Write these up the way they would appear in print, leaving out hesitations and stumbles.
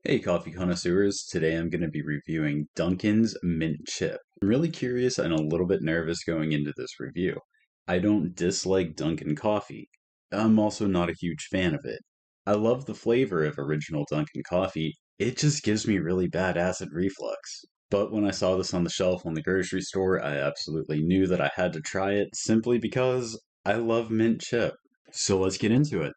Hey, coffee connoisseurs. Today I'm going to be reviewing Dunkin's Mint Chip. I'm really curious and a little bit nervous going into this review. I don't dislike Dunkin' coffee. I'm also not a huge fan of it. I love the flavor of original Dunkin' coffee. It just gives me really bad acid reflux. But when I saw this on the shelf on the grocery store, I absolutely knew that I had to try it simply because I love Mint Chip. So let's get into it.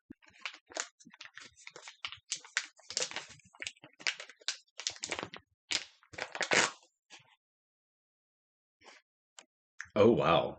Oh, wow.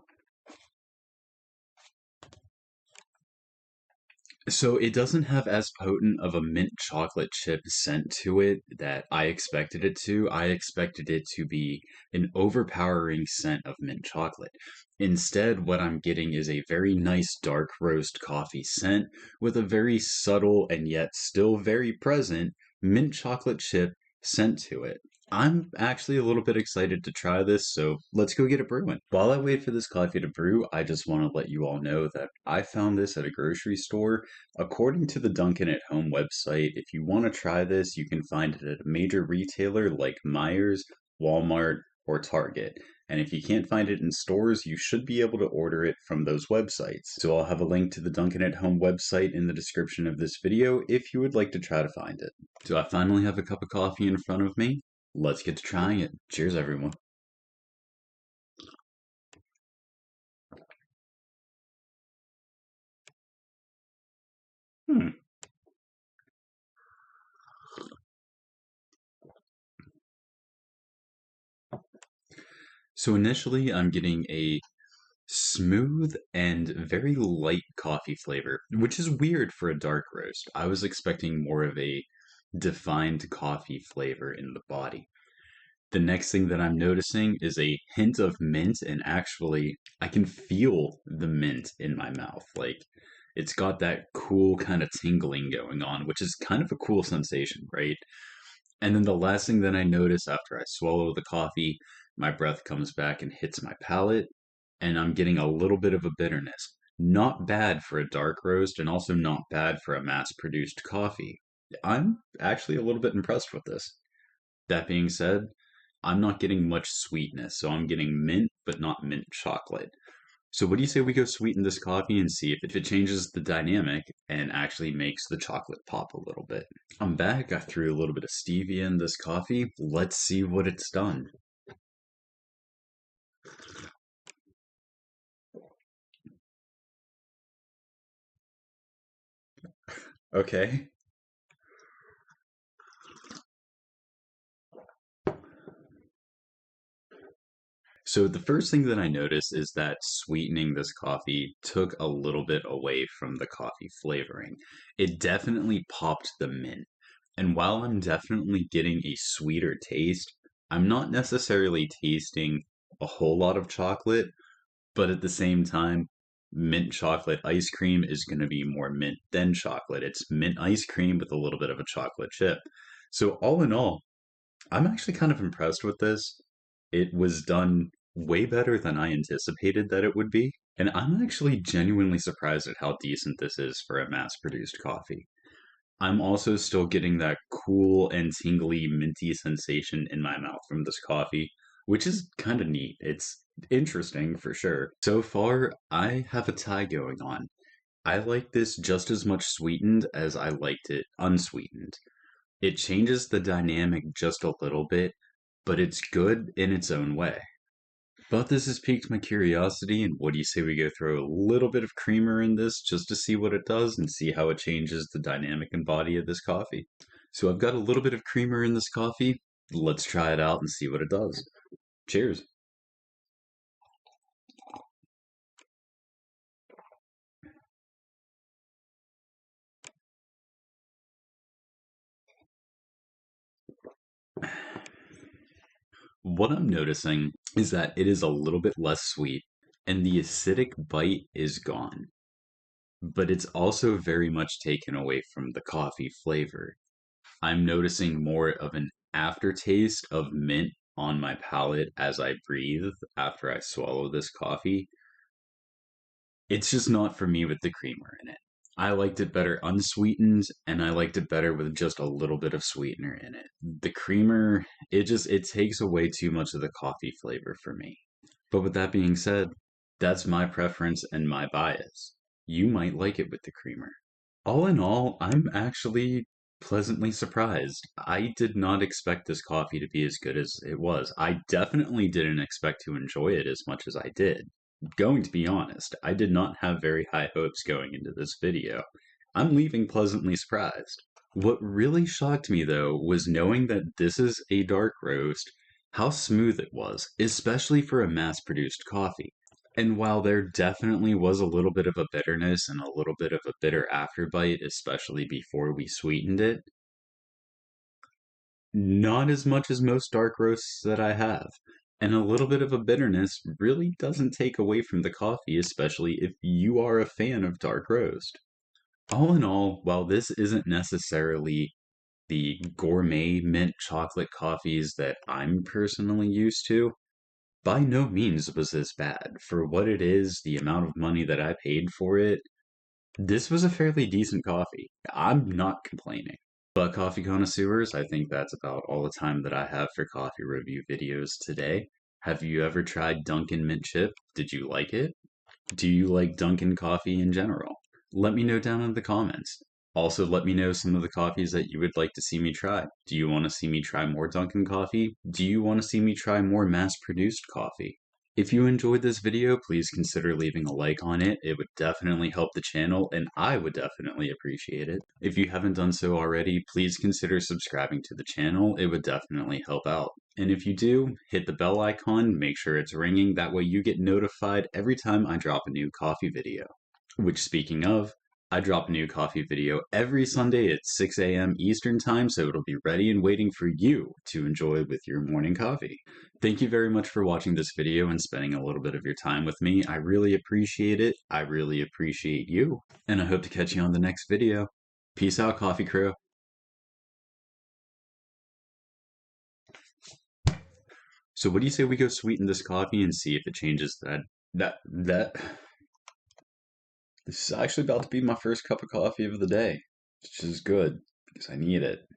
So it doesn't have as potent of a mint chocolate chip scent to it that I expected it to. I expected it to be an overpowering scent of mint chocolate. Instead, what I'm getting is a very nice dark roast coffee scent with a very subtle and yet still very present mint chocolate chip scent to it. I'm actually a little bit excited to try this, so let's go get it brewing. While I wait for this coffee to brew, I just want to let you all know that I found this at a grocery store. According to the Dunkin' at Home website, if you want to try this, you can find it at a major retailer like Meijer's, Walmart, or Target. And if you can't find it in stores, you should be able to order it from those websites. So I'll have a link to the Dunkin' at Home website in the description of this video if you would like to try to find it. So I finally have a cup of coffee in front of me. Let's get to trying it. Cheers, everyone. Hmm. So initially, I'm getting a smooth and very light coffee flavor, which is weird for a dark roast. I was expecting more of a defined coffee flavor in the body. The next thing that I'm noticing is a hint of mint, and actually, I can feel the mint in my mouth. Like, it's got that cool kind of tingling going on, which is kind of a cool sensation, right? And then the last thing that I notice after I swallow the coffee, my breath comes back and hits my palate, and I'm getting a little bit of a bitterness. Not bad for a dark roast, and also not bad for a mass produced coffee. I'm actually a little bit impressed with this. That being said, I'm not getting much sweetness, so I'm getting mint, but not mint chocolate. So, what do you say we go sweeten this coffee and see if it changes the dynamic and actually makes the chocolate pop a little bit? I'm back. I threw a little bit of stevia in this coffee. Let's see what it's done. Okay. So the first thing that I noticed is that sweetening this coffee took a little bit away from the coffee flavoring. It definitely popped the mint. And while I'm definitely getting a sweeter taste, I'm not necessarily tasting a whole lot of chocolate, but at the same time, mint chocolate ice cream is going to be more mint than chocolate. It's mint ice cream with a little bit of a chocolate chip. So all in all, I'm actually kind of impressed with this. It was done way better than I anticipated that it would be. And I'm actually genuinely surprised at how decent this is for a mass produced coffee. I'm also still getting that cool and tingly minty sensation in my mouth from this coffee, which is kind of neat. It's interesting for sure. So far, I have a tie going on. I like this just as much sweetened as I liked it unsweetened. It changes the dynamic just a little bit, but it's good in its own way. But this has piqued my curiosity, and what do you say we go throw a little bit of creamer in this just to see what it does and see how it changes the dynamic and body of this coffee? So I've got a little bit of creamer in this coffee. Let's try it out and see what it does. Cheers. What I'm noticing is that it is a little bit less sweet, and the acidic bite is gone, but it's also very much taken away from the coffee flavor. I'm noticing more of an aftertaste of mint on my palate as I breathe after I swallow this coffee. It's just not for me with the creamer in it. I liked it better unsweetened, and I liked it better with just a little bit of sweetener in it. The creamer, it takes away too much of the coffee flavor for me. But with that being said, that's my preference and my bias. You might like it with the creamer. All in all, I'm actually pleasantly surprised. I did not expect this coffee to be as good as it was. I definitely didn't expect to enjoy it as much as I did. Going to be honest, I did not have very high hopes going into this video. I'm leaving pleasantly surprised. What really shocked me though was knowing that this is a dark roast, how smooth it was, especially for a mass produced coffee. And while there definitely was a little bit of a bitterness and a little bit of a bitter afterbite, especially before we sweetened it, not as much as most dark roasts that I have. And a little bit of a bitterness really doesn't take away from the coffee, especially if you are a fan of dark roast. All in all, while this isn't necessarily the gourmet mint chocolate coffees that I'm personally used to, by no means was this bad. For what it is, the amount of money that I paid for it, this was a fairly decent coffee. I'm not complaining. But coffee connoisseurs, I think that's about all the time that I have for coffee review videos today. Have you ever tried Dunkin Mint Chip? Did you like it? Do you like Dunkin' coffee in general? Let me know down in the comments. Also, let me know some of the coffees that you would like to see me try. Do you want to see me try more Dunkin' coffee? Do you want to see me try more mass-produced coffee? If you enjoyed this video, please consider leaving a like on it. It would definitely help the channel, and I would definitely appreciate it. If you haven't done so already, please consider subscribing to the channel. It would definitely help out. And if you do, hit the bell icon, make sure it's ringing. That way you get notified every time I drop a new coffee video. Which, speaking of, I drop a new coffee video every Sunday at 6 a.m. Eastern Time, so it'll be ready and waiting for you to enjoy with your morning coffee. Thank you very much for watching this video and spending a little bit of your time with me. I really appreciate it. I really appreciate you. And I hope to catch you on the next video. Peace out, Coffee Crew. So what do you say we go sweeten this coffee and see if it changes that. This is actually about to be my first cup of coffee of the day, which is good because I need it.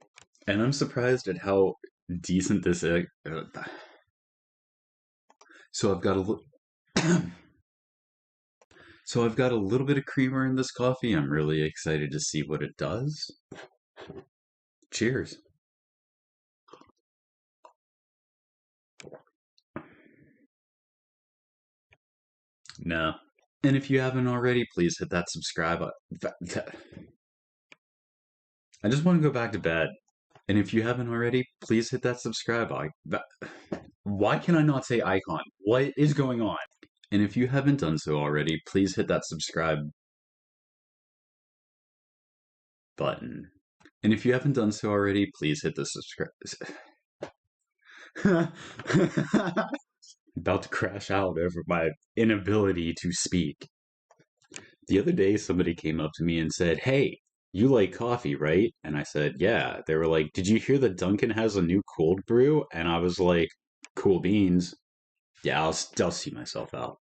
And I'm surprised at how decent this is. So I've got so I've got a little bit of creamer in this coffee. I'm really excited to see what it does. Cheers. No. And if you haven't already, please hit that subscribe. I just want to go back to bed. And if you haven't already, please hit that subscribe icon. Why can I not say icon? What is going on? And if you haven't done so already, please hit that subscribe button. And if you haven't done so already, please hit the subscribe. About to crash out over my inability to speak. The other day, somebody came up to me and said, "Hey, you like coffee, right?" And I said, "Yeah." They were like, "Did you hear that Dunkin' has a new cold brew?" And I was like, "Cool beans. Yeah, I'll see myself out."